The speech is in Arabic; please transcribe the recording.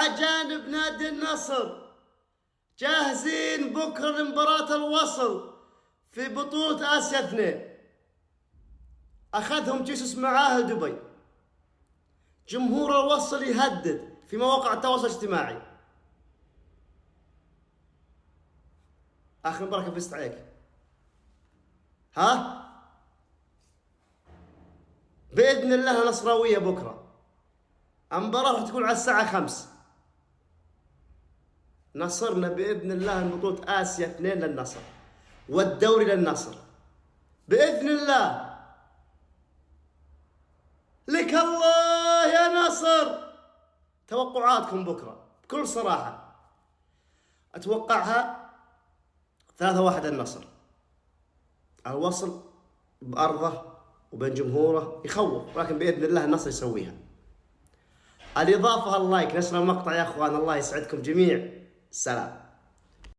أجانب نادي النصر جاهزين بكرة لمباراة الوصل في بطولة آسيا 2. أخذهم جيسوس معاه دبي. جمهور الوصل يهدد في مواقع التواصل الاجتماعي. آخر مباراة فزت عليك. ها؟ بإذن الله نصراوية بكرة. المباراة راح تكون على الساعة 5. نصرنا بإذن الله من بطولة آسيا 2 للنصر والدوري للنصر بإذن الله. لك الله يا نصر. توقعاتكم بكرة بكل صراحة أتوقعها 3-1 النصر. الوصل بأرضه وبين جمهوره يخوف، ولكن بإذن الله النصر يسويها. الإضافة اللايك، نشر المقطع يا أخوان، الله يسعدكم جميع. سلام.